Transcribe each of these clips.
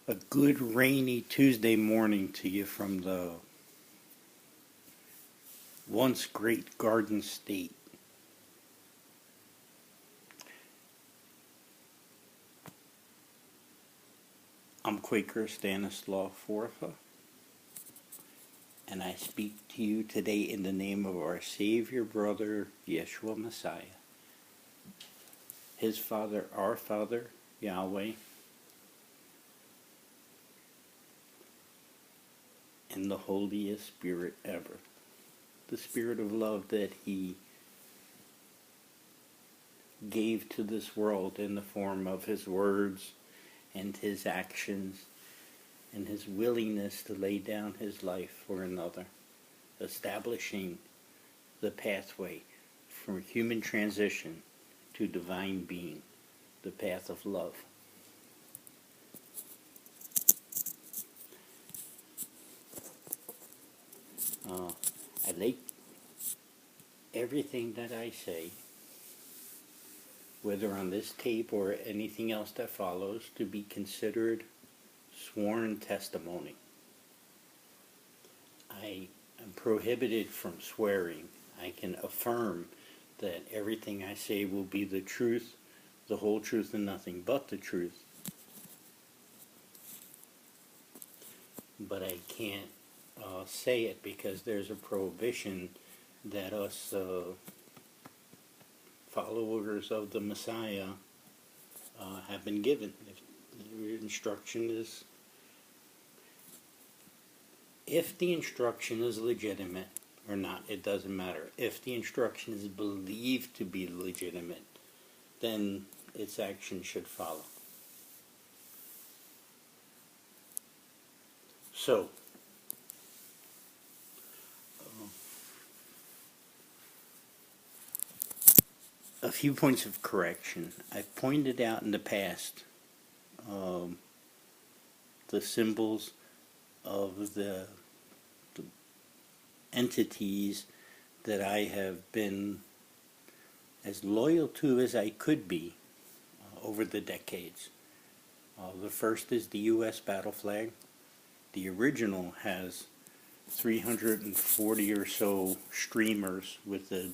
A good rainy Tuesday morning to you from the once great Garden State. I'm Quaker Stanislaw Forfa, and I speak to you today in the name of our Savior brother, Yeshua Messiah, his Father, our Father, Yahweh, and the holiest Spirit ever. The Spirit of love that he gave to this world in the form of his words and his actions and his willingness to lay down his life for another, establishing the pathway from human transition to divine being, the path of love. I like everything that I say, whether on this tape or anything else that follows, to be considered sworn testimony. I am prohibited from swearing. I can affirm that everything I say will be the truth, the whole truth, and nothing but the truth. But I can't say it because there's a prohibition that us followers of the Messiah have been given. The instruction is, if the instruction is legitimate or not, it doesn't matter. If the instruction is believed to be legitimate, then its action should follow. So, a few points of correction. I've pointed out in the past the symbols of the entities that I have been as loyal to as I could be over the decades. The first is the U.S. battle flag. The original has 340 or so streamers with the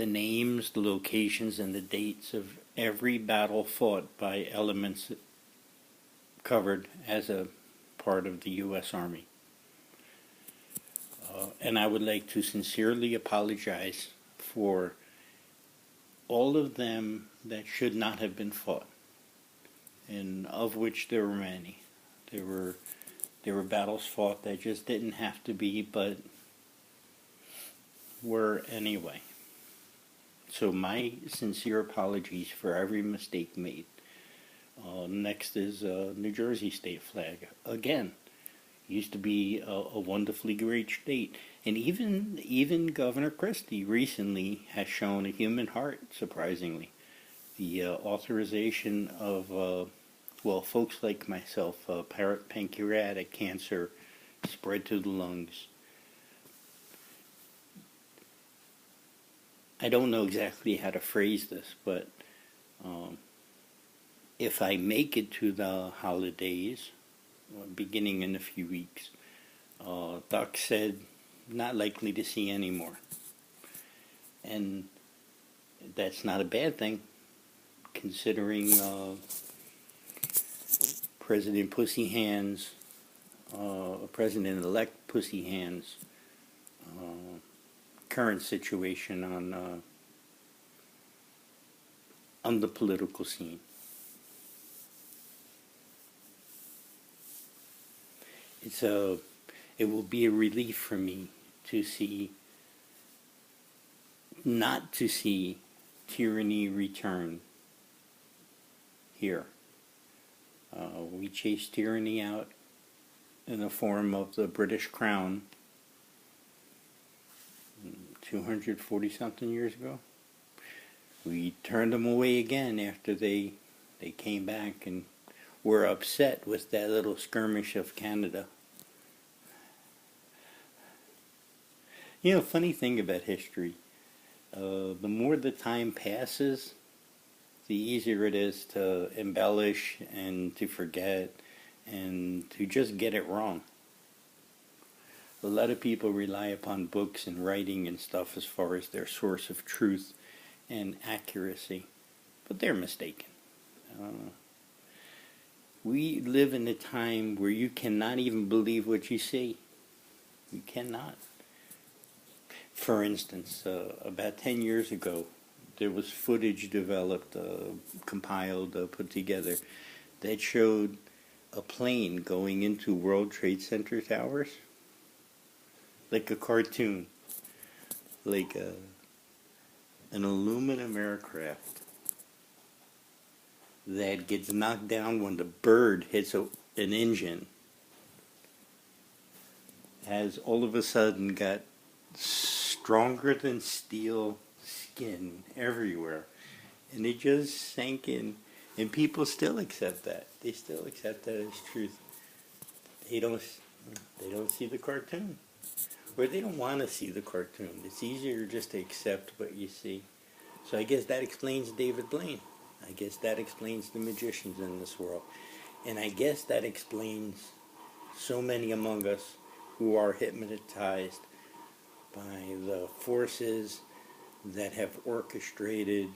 names, the locations, and the dates of every battle fought by elements covered as a part of the U.S. Army. And I would like to sincerely apologize for all of them that should not have been fought, and of which there were many. There were battles fought that just didn't have to be, but were anyway. So my sincere apologies for every mistake made. Next is New Jersey state flag. Again, used to be a wonderfully great state. And even Governor Christie recently has shown a human heart, surprisingly. The authorization of, folks like myself, pancreatic cancer spread to the lungs. I don't know exactly how to phrase this, but if I make it to the holidays, beginning in a few weeks, Doc said not likely to see anymore. And that's not a bad thing, considering President Pussy Hands, President-elect Pussy Hands, current situation on the political scene. It will be a relief for me to not to see tyranny return here. We chased tyranny out in the form of the British Crown 240-something years ago. We turned them away again after they came back and were upset with that little skirmish of Canada. You know, funny thing about history, the more the time passes, the easier it is to embellish and to forget and to just get it wrong. A lot of people rely upon books and writing and stuff as far as their source of truth and accuracy, but they're mistaken. We live in a time where you cannot even believe what you see. You cannot. For instance, about 10 years ago, there was footage developed, compiled, put together, that showed a plane going into World Trade Center towers, like a cartoon, like an aluminum aircraft that gets knocked down when the bird hits an engine, has all of a sudden got stronger than steel skin everywhere, and it just sank in, and people still accept that. They still accept that as truth. They don't see the cartoon, or they don't want to see the cartoon. It's easier just to accept what you see. So I guess that explains David Blaine. I guess that explains the magicians in this world, and I guess that explains so many among us who are hypnotized by the forces that have orchestrated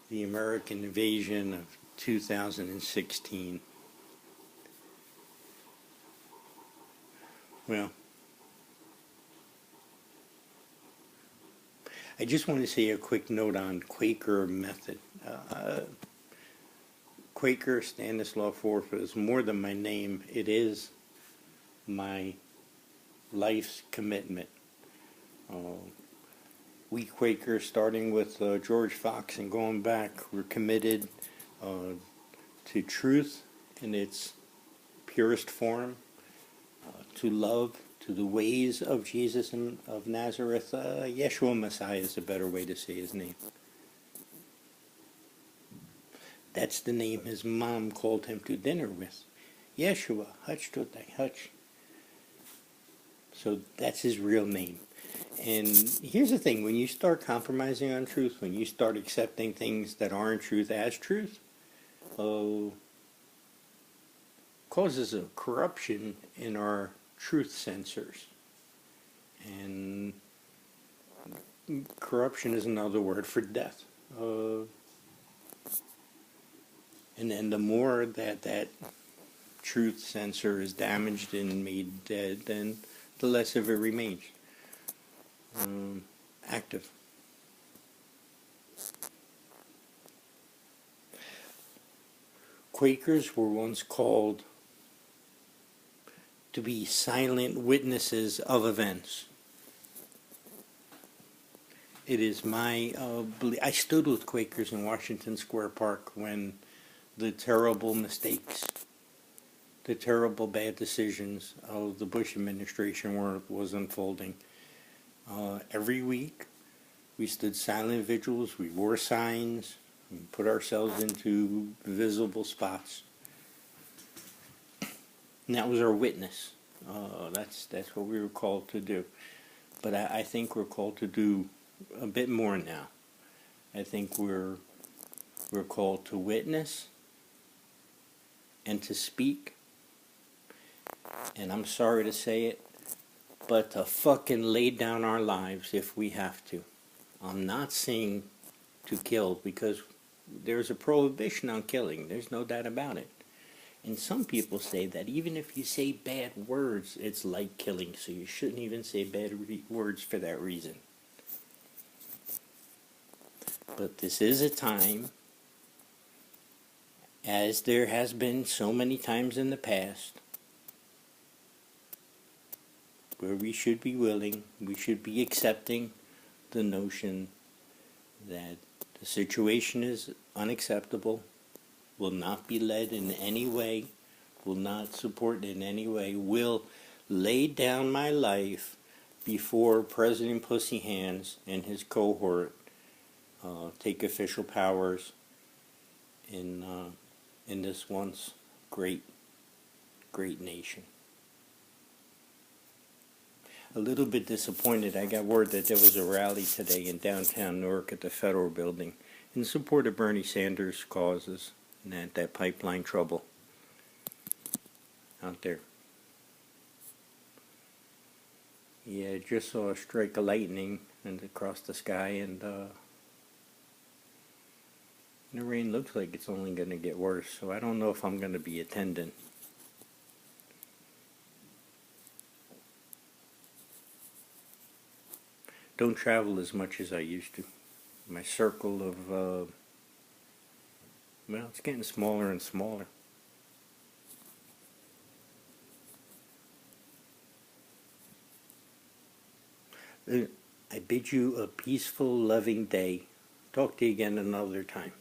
the American invasion of 2016. Well, I just want to say a quick note on Quaker method. Quaker Stanislaw Forfeit is more than my name. It is my life's commitment. We Quakers, starting with George Fox and going back, we're committed to truth in its purest form, to love, to the ways of Jesus of Nazareth. Yeshua Messiah is a better way to say his name. That's the name his mom called him to dinner with. Yeshua, Hutch Totai, Hutch. So that's his real name. And here's the thing, when you start compromising on truth, when you start accepting things that aren't truth as truth, causes a corruption in our truth sensors. And corruption is another word for death. And then the more that truth sensor is damaged and made dead, then the less of it remains active. Quakers were once called to be silent witnesses of events. It is my belief. I stood with Quakers in Washington Square Park when the terrible mistakes, the terrible bad decisions of the Bush administration was unfolding. Every week, we stood silent vigils, we wore signs, we put ourselves into visible spots. And that was our witness. That's what we were called to do. But I think we're called to do a bit more now. I think we're called to witness and to speak. And I'm sorry to say it, but to fucking lay down our lives if we have to. I'm not saying to kill, because there's a prohibition on killing. There's no doubt about it. And some people say that even if you say bad words, it's like killing, so you shouldn't even say bad words for that reason. But this is a time, as there has been so many times in the past, where we should be willing, we should be accepting the notion that the situation is unacceptable, will not be led in any way, will not support in any way, will lay down my life before President Pussy Hands and his cohort take official powers in this once great nation. A little bit disappointed. I got word that there was a rally today in downtown Newark at the Federal Building, in support of Bernie Sanders' causes and that pipeline trouble out there. Yeah, just saw a streak of lightning and across the sky, and the rain looks like it's only going to get worse, so I don't know if I'm going to be attending. Don't travel as much as I used to. My circle of, well, it's getting smaller and smaller. I bid you a peaceful, loving day. Talk to you again another time.